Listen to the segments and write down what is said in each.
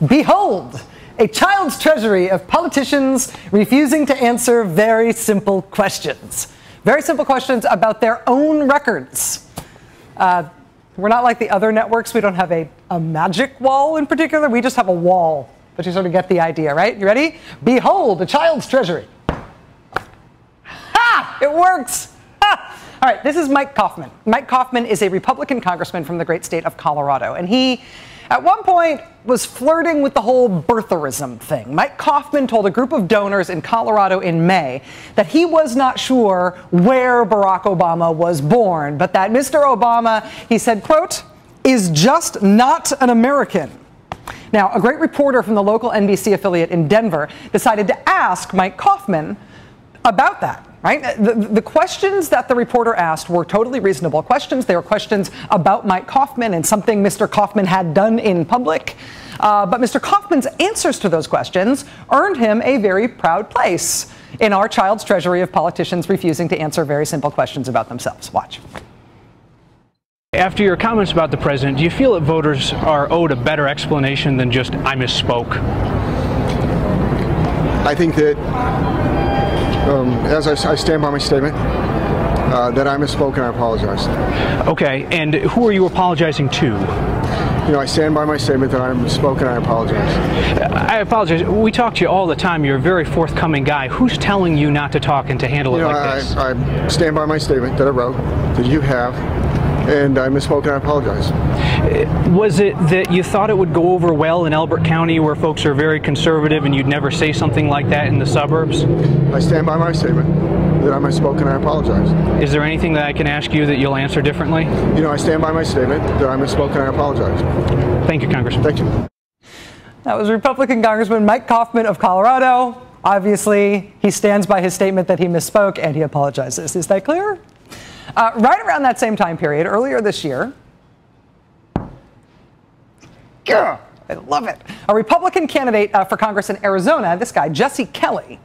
Behold, a child's treasury of politicians refusing to answer very simple questions. Very simple questions about their own records. We're not like the other networks. We don't have a magic wall in particular. We just have a wall. But you sort of get the idea, right? You ready? Behold, a child's treasury. Ha! It works! Ha! All right, this is Mike Coffman. Mike Coffman is a Republican congressman from the great state of Colorado. And he, at one point, was flirting with the whole birtherism thing. Mike Coffman told a group of donors in Colorado in May that he was not sure where Barack Obama was born, but that Mr. Obama, he said, quote, is just not an American. Now, a great reporter from the local NBC affiliate in Denver decided to ask Mike Coffman about that. Right? The questions that the reporter asked were totally reasonable questions. They were questions about Mike Coffman and something Mr. Coffman had done in public. But Mr. Coffman's answers to those questions earned him a very proud place in our child's treasury of politicians refusing to answer very simple questions about themselves. Watch. After your comments about the president, do you feel that voters are owed a better explanation than just, I misspoke? I think that as I stand by my statement, that I misspoke and I apologize. Okay, and who are you apologizing to? You know, I stand by my statement that I misspoke and I apologize. I apologize. We talk to you all the time. You're a very forthcoming guy. Who's telling you not to talk and to handle it like this? I stand by my statement that I wrote, that you have, and I misspoke and I apologize. Was it that you thought it would go over well in Elbert County where folks are very conservative and you'd never say something like that in the suburbs? I stand by my statement that I misspoke and I apologize. Is there anything that I can ask you that you'll answer differently? You know, I stand by my statement that I misspoke and I apologize. Thank you, Congressman. Thank you. That was Republican Congressman Mike Coffman of Colorado. Obviously, he stands by his statement that he misspoke and he apologizes. Is that clear? Right around that same time period, earlier this year, I love it. A Republican candidate for Congress in Arizona, this guy, Jesse Kelly,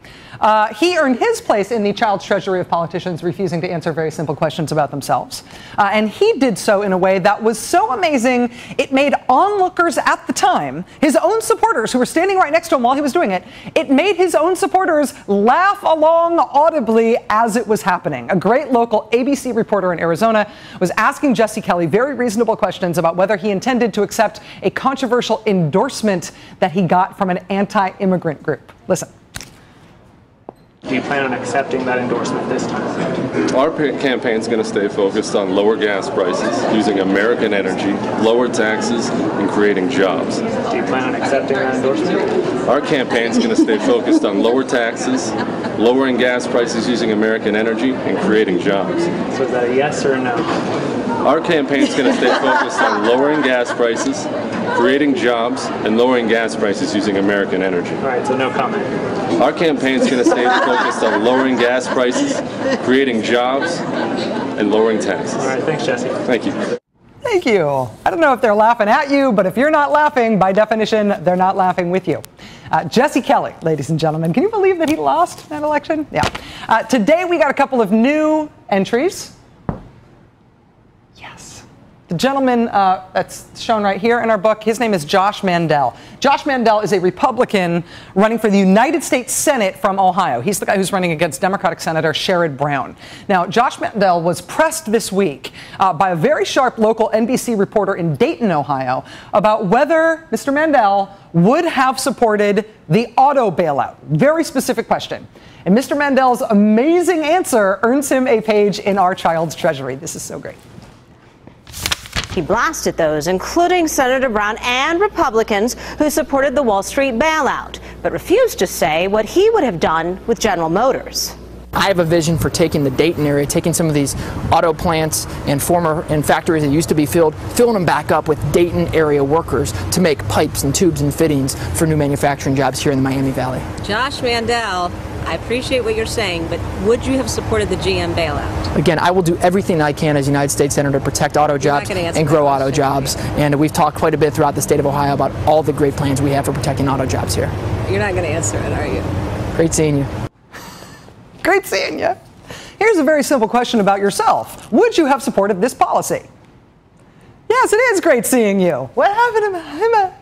he earned his place in the child's treasury of politicians refusing to answer very simple questions about themselves. And he did so in a way that was so amazing, it made onlookers at the time, his own supporters who were standing right next to him while he was doing it, it made his own supporters laugh along audibly as it was happening. A great local ABC reporter in Arizona was asking Jesse Kelly very reasonable questions about whether he intended to accept a controversial endorsement that he got from an anti-immigrant group. Listen. Do you plan on accepting that endorsement this time? Our campaign is going to stay focused on lower gas prices, using American energy, lower taxes, and creating jobs. Do you plan on accepting that endorsement? Our campaign is going to stay focused on lower taxes, lowering gas prices using American energy, and creating jobs. So is that a yes or a no? Our campaign is going to stay focused on lowering gas prices, creating jobs, and lowering gas prices using American energy. All right, so no comment. Our campaign is going to stay focused on lowering gas prices, creating jobs, and lowering taxes. All right, thanks, Jesse. Thank you. Thank you. I don't know if they're laughing at you, but if you're not laughing, by definition, they're not laughing with you. Jesse Kelly, ladies and gentlemen, can you believe that he lost that election? Yeah. Today we got a couple of new entries. The gentleman that's shown right here in our book, his name is Josh Mandel. Josh Mandel is a Republican running for the United States Senate from Ohio. He's the guy who's running against Democratic Senator Sherrod Brown. Now, Josh Mandel was pressed this week by a very sharp local NBC reporter in Dayton, Ohio, about whether Mr. Mandel would have supported the auto bailout. Very specific question. And Mr. Mandel's amazing answer earns him a page in our child's treasury. This is so great. He blasted those, including Senator Brown and Republicans who supported the Wall Street bailout, but refused to say what he would have done with General Motors. I have a vision for taking the Dayton area, taking some of these auto plants and factories that used to be filling them back up with Dayton area workers to make pipes and tubes and fittings for new manufacturing jobs here in the Miami Valley. Josh Mandel, I appreciate what you're saying, but would you have supported the GM bailout? Again, I will do everything I can as United States Senator to protect auto jobs and grow auto jobs. And we've talked quite a bit throughout the state of Ohio about all the great plans we have for protecting auto jobs here. You're not going to answer it, are you? Great seeing you. Great seeing you. Here's a very simple question about yourself. Would you have supported this policy? Yes, it is great seeing you. What happened to him?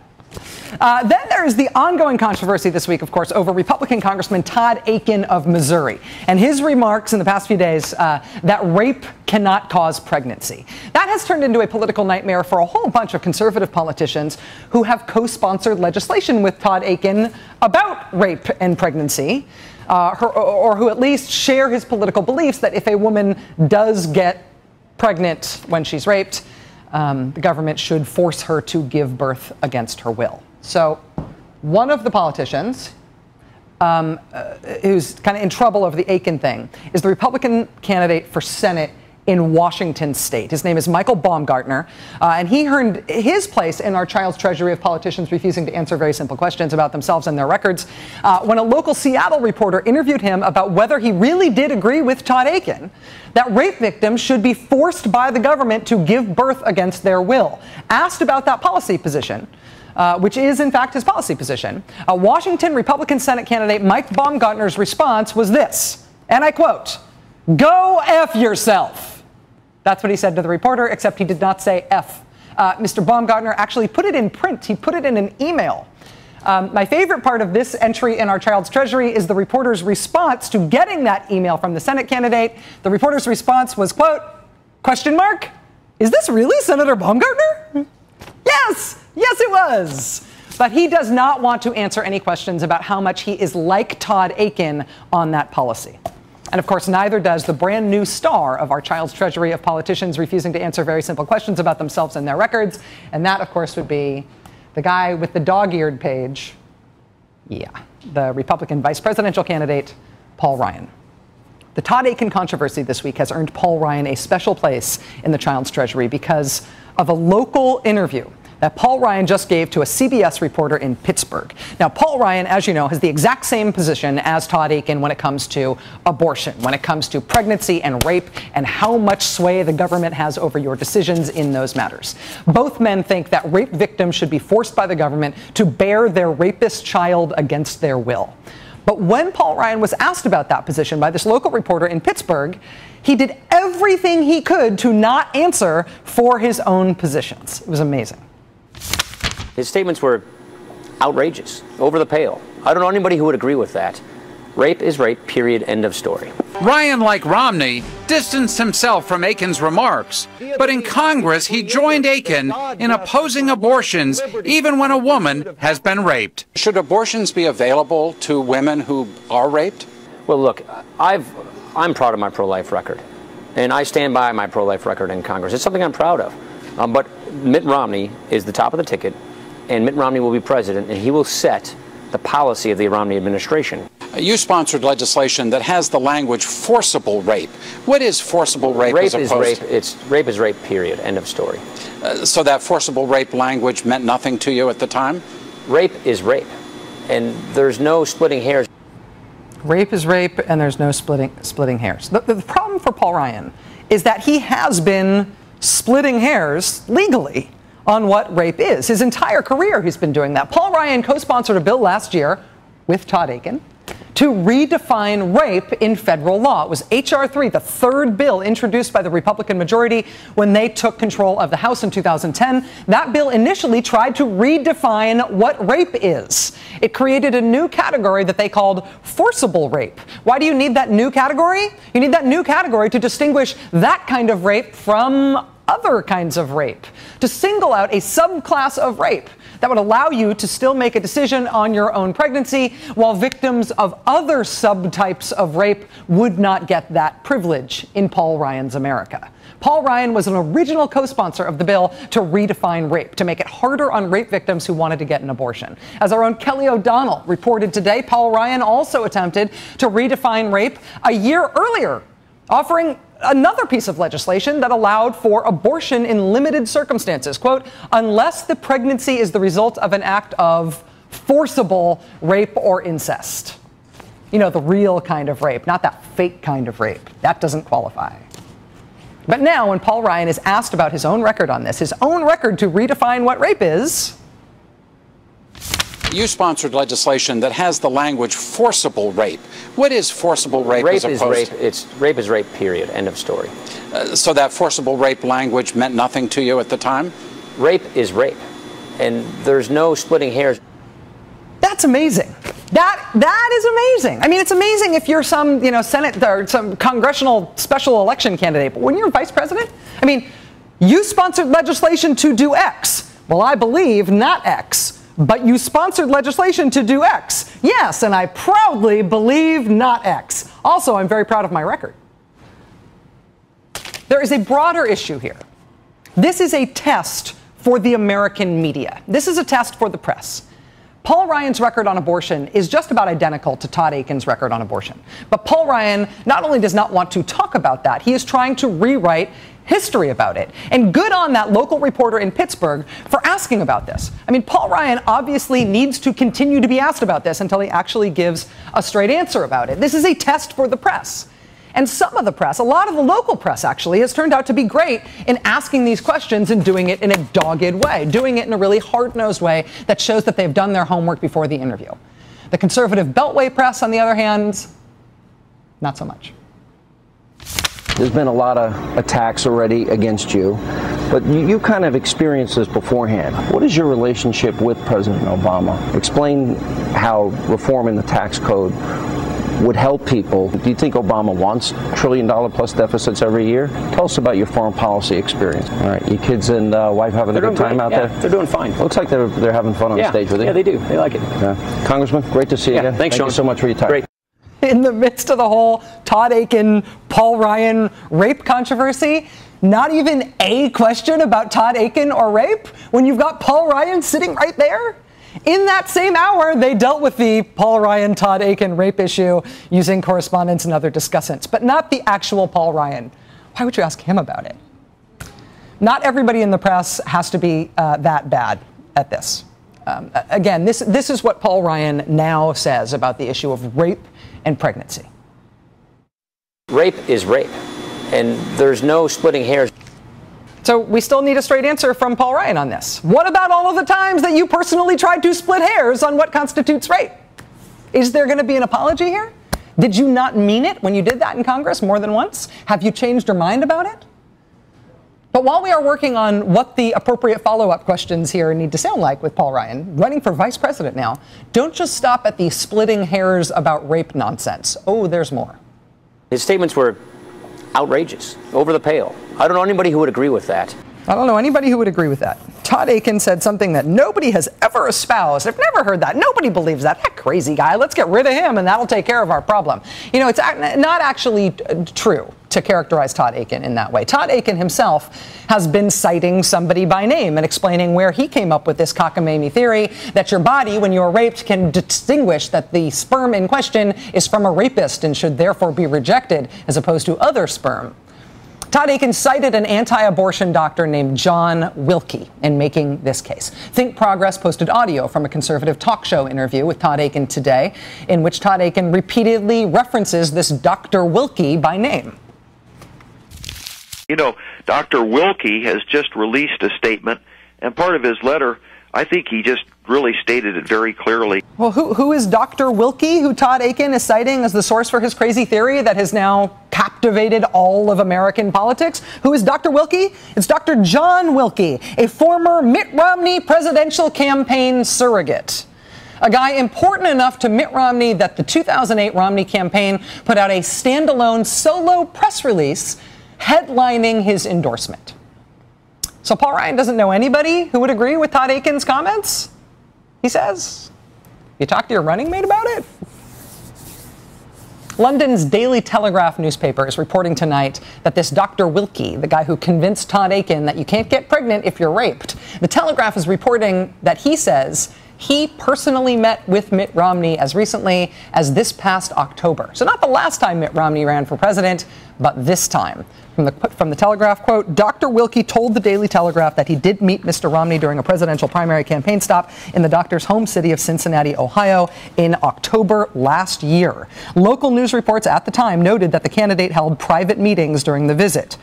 Then there is the ongoing controversy this week, of course, over Republican Congressman Todd Akin of Missouri and his remarks in the past few days that rape cannot cause pregnancy. That has turned into a political nightmare for a whole bunch of conservative politicians who have co-sponsored legislation with Todd Akin about rape and pregnancy, or who at least share his political beliefs that if a woman does get pregnant when she's raped, the government should force her to give birth against her will. So one of the politicians who's kind of in trouble over the Akin thing is the Republican candidate for Senate in Washington state. His name is Michael Baumgartner, and he earned his place in our child's treasury of politicians refusing to answer very simple questions about themselves and their records when a local Seattle reporter interviewed him about whether he really did agree with Todd Akin that rape victims should be forced by the government to give birth against their will. Asked about that policy position, which is in fact his policy position, a Washington Republican Senate candidate Mike Baumgartner's response was this, and I quote, "Go F yourself." That's what he said to the reporter, except he did not say F. Mr. Baumgartner actually put it in print. He put it in an email. My favorite part of this entry in our child's treasury is the reporter's response to getting that email from the Senate candidate. The reporter's response was, quote, question mark, "Is this really Senator Baumgartner?" Yes, yes it was. But he does not want to answer any questions about how much he is like Todd Akin on that policy. And of course, neither does the brand new star of our child's treasury of politicians refusing to answer very simple questions about themselves and their records. And that, of course, would be the guy with the dog-eared page. Yeah, the Republican vice presidential candidate, Paul Ryan. The Todd Akin controversy this week has earned Paul Ryan a special place in the child's treasury because of a local interview that Paul Ryan just gave to a CBS reporter in Pittsburgh. Now, Paul Ryan, as you know, has the exact same position as Todd Akin when it comes to abortion, when it comes to pregnancy and rape, and how much sway the government has over your decisions in those matters. Both men think that rape victims should be forced by the government to bear their rapist child against their will. But when Paul Ryan was asked about that position by this local reporter in Pittsburgh, he did everything he could to not answer for his own positions. It was amazing. His statements were outrageous, over the pale. I don't know anybody who would agree with that. Rape is rape, period, end of story. Ryan, like Romney, distanced himself from Akin's remarks, but in Congress he joined Akin in opposing abortions even when a woman has been raped. Should abortions be available to women who are raped? Well, look, I'm proud of my pro-life record, and I stand by my pro-life record in Congress. It's something I'm proud of. But Mitt Romney is the top of the ticket, and Mitt Romney will be president, and he will set the policy of the Romney administration. You sponsored legislation that has the language forcible rape. What is forcible rape? Rape is rape. Rape is rape, period, end of story. So that forcible rape language meant nothing to you at the time? Rape is rape, and there's no splitting hairs. Rape is rape, and there's no splitting hairs. The problem for Paul Ryan is that he has been splitting hairs legally on what rape is. His entire career he's been doing that. Paul Ryan co-sponsored a bill last year with Todd Akin to redefine rape in federal law. It was H.R. 3, the third bill introduced by the Republican majority when they took control of the House in 2010. That bill initially tried to redefine what rape is. It created a new category that they called forcible rape. Why do you need that new category? You need that new category to distinguish that kind of rape from other kinds of rape, to single out a subclass of rape that would allow you to still make a decision on your own pregnancy, while victims of other subtypes of rape would not get that privilege in Paul Ryan's America. Paul Ryan was an original co-sponsor of the bill to redefine rape, to make it harder on rape victims who wanted to get an abortion. As our own Kelly O'Donnell reported today, Paul Ryan also attempted to redefine rape a year earlier, offering another piece of legislation that allowed for abortion in limited circumstances, quote, unless the pregnancy is the result of an act of forcible rape or incest. You know, the real kind of rape, not that fake kind of rape. That doesn't qualify. But now when Paul Ryan is asked about his own record on this, his own record to redefine what rape is, you sponsored legislation that has the language forcible rape. What is forcible rape? Rape is rape. Rape is rape, period, end of story. So that forcible rape language meant nothing to you at the time? Rape is rape, And there's no splitting hairs. That's amazing. That is amazing. I mean, it's amazing if you're some, Senate or some congressional special election candidate. But when you're vice president, I mean, you sponsored legislation to do X. Well, I believe not X, but you sponsored legislation to do X. Yes, and I proudly believe not X. Also, I'm very proud of my record. There is a broader issue here. This is a test for the American media. This is a test for the press. Paul Ryan's record on abortion is just about identical to Todd Akin's record on abortion. But Paul Ryan not only does not want to talk about that, he is trying to rewrite history about it. And good on that local reporter in Pittsburgh for asking about this. I mean, Paul Ryan obviously needs to continue to be asked about this until he actually gives a straight answer about it. This is a test for the press. And some of the press, a lot of the local press actually, has turned out to be great in asking these questions and doing it in a dogged way, doing it in a really hard-nosed way that shows that they've done their homework before the interview. The conservative Beltway press, on the other hand, not so much. There's been a lot of attacks already against you, but you kind of experienced this beforehand. What is your relationship with President Obama? Explain how reforming the tax code would help people. Do you think Obama wants $1 trillion plus deficits every year? Tell us about your foreign policy experience. All right, your kids and wife having a good time out there? They're doing fine. Looks like they're having fun on stage with you. Yeah, they do. They like it. Yeah. Congressman, great to see you again. Thanks, Thank you so much for your time. Great. In the midst of the whole Todd Akin, Paul Ryan rape controversy, not even a question about Todd Akin or rape when you've got Paul Ryan sitting right there? In that same hour, they dealt with the Paul Ryan, Todd Akin rape issue using correspondents and other discussants, but not the actual Paul Ryan. Why would you ask him about it? Not everybody in the press has to be that bad at this. Again, this is what Paul Ryan now says about the issue of rape and pregnancy. Rape is rape, and there's no splitting hairs. So we still need a straight answer from Paul Ryan on this. What about all of the times that you personally tried to split hairs on what constitutes rape? Is there going to be an apology here? Did you not mean it when you did that in Congress more than once? Have you changed your mind about it? But while we are working on what the appropriate follow-up questions here need to sound like with Paul Ryan, running for vice president now, don't just stop at the splitting hairs about rape nonsense. Oh, there's more. His statements were outrageous, over the pale. I don't know anybody who would agree with that. I don't know anybody who would agree with that. Todd Akin said something that nobody has ever espoused. I've never heard that. Nobody believes that. That crazy guy. Let's get rid of him and that'll take care of our problem. You know, it's not actually true to characterize Todd Akin in that way. Todd Akin himself has been citing somebody by name and explaining where he came up with this cockamamie theory that your body, when you're raped, can distinguish that the sperm in question is from a rapist and should therefore be rejected as opposed to other sperm. Todd Akin cited an anti-abortion doctor named John Wilkie in making this case. Think Progress posted audio from a conservative talk show interview with Todd Akin today, in which Todd Akin repeatedly references this Dr. Wilkie by name. You know, Dr. Wilkie has just released a statement, and part of his letter, I think he just really stated it very clearly. Well, who is Dr. Wilkie, who Todd Akin is citing as the source for his crazy theory that has now captivated all of American politics? Who is Dr. Wilkie? It's Dr. John Wilkie, a former Mitt Romney presidential campaign surrogate. A guy important enough to Mitt Romney that the 2008 Romney campaign put out a standalone solo press release headlining his endorsement. So Paul Ryan doesn't know anybody who would agree with Todd Akin's comments, he says. You talk to your running mate about it? London's Daily Telegraph newspaper is reporting tonight that this Dr. Wilkie, the guy who convinced Todd Akin that you can't get pregnant if you're raped, the Telegraph is reporting that he says he personally met with Mitt Romney as recently as this past October. So not the last time Mitt Romney ran for president, but this time. From the Telegraph, quote, Dr. Wilkie told the Daily Telegraph that he did meet Mr. Romney during a presidential primary campaign stop in the doctor's home city of Cincinnati, Ohio, in October last year. Local news reports at the time noted that the candidate held private meetings during the visit.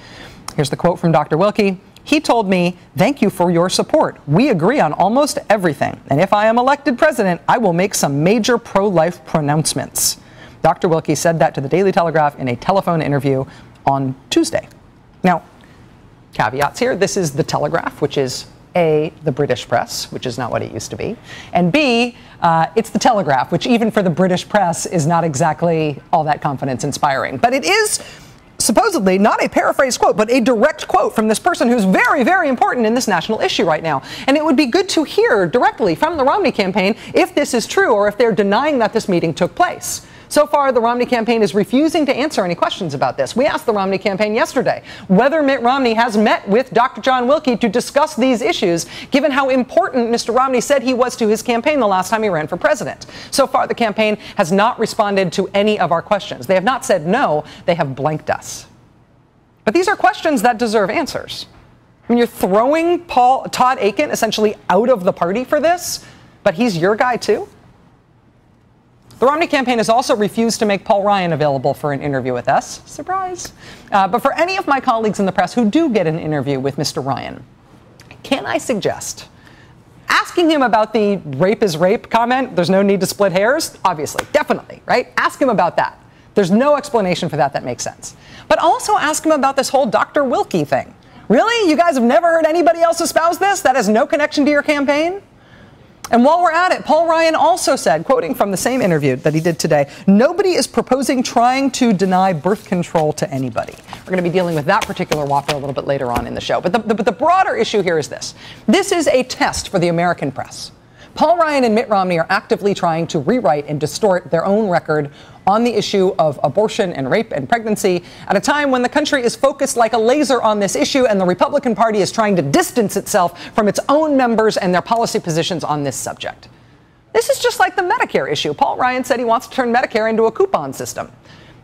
Here's the quote from Dr. Wilkie. He told me, thank you for your support. We agree on almost everything. And if I am elected president, I will make some major pro-life pronouncements. Dr. Wilkie said that to the Daily Telegraph in a telephone interview on Tuesday. Now, caveats here. This is the Telegraph, which is A, the British press, which is not what it used to be, and B, it's the Telegraph, which even for the British press is not exactly all that confidence-inspiring. But it is supposedly not a paraphrased quote, but a direct quote from this person who's very, very important in this national issue right now. And it would be good to hear directly from the Romney campaign if this is true or if they're denying that this meeting took place. So far, the Romney campaign is refusing to answer any questions about this. We asked the Romney campaign yesterday whether Mitt Romney has met with Dr. John Wilkie to discuss these issues, given how important Mr. Romney said he was to his campaign the last time he ran for president. So far, the campaign has not responded to any of our questions. They have not said no, they have blanked us. But these are questions that deserve answers. I mean, you're throwing Todd Akin essentially out of the party for this, but he's your guy too? The Romney campaign has also refused to make Paul Ryan available for an interview with us. Surprise. But for any of my colleagues in the press who do get an interview with Mr. Ryan, can I suggest asking him about the rape is rape comment? There's no need to split hairs? Obviously, definitely, right? Ask him about that. There's no explanation for that that makes sense. But also ask him about this whole Dr. Wilkie thing. Really? You guys have never heard anybody else espouse this? That has no connection to your campaign? And while we're at it, Paul Ryan also said, quoting from the same interview that he did today, nobody is proposing trying to deny birth control to anybody. We're going to be dealing with that particular whopper a little bit later on in the show. But the broader issue here is this. This is a test for the American press. Paul Ryan and Mitt Romney are actively trying to rewrite and distort their own record on the issue of abortion and rape and pregnancy at a time when the country is focused like a laser on this issue and the Republican Party is trying to distance itself from its own members and their policy positions on this subject. This is just like the Medicare issue. Paul Ryan said he wants to turn Medicare into a coupon system.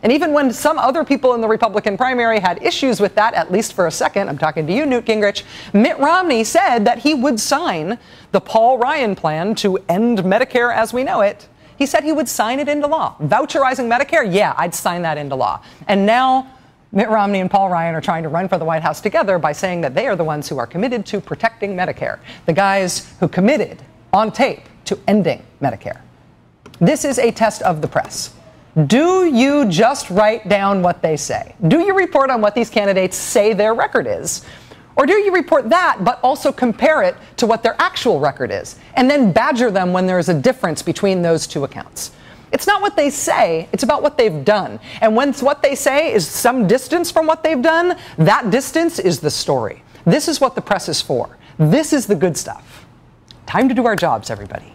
And even when some other people in the Republican primary had issues with that, at least for a second, I'm talking to you, Newt Gingrich, Mitt Romney said that he would sign the Paul Ryan plan to end Medicare as we know it. He said he would sign it into law. Voucherizing Medicare? Yeah, I'd sign that into law. And now Mitt Romney and Paul Ryan are trying to run for the White House together by saying that they are the ones who are committed to protecting Medicare. The guys who committed on tape to ending Medicare. This is a test of the press. Do you just write down what they say? Do you report on what these candidates say their record is? Or do you report that, but also compare it to what their actual record is, and then badger them when there is a difference between those two accounts? It's not what they say, it's about what they've done. And when what they say is some distance from what they've done, that distance is the story. This is what the press is for. This is the good stuff. Time to do our jobs, everybody.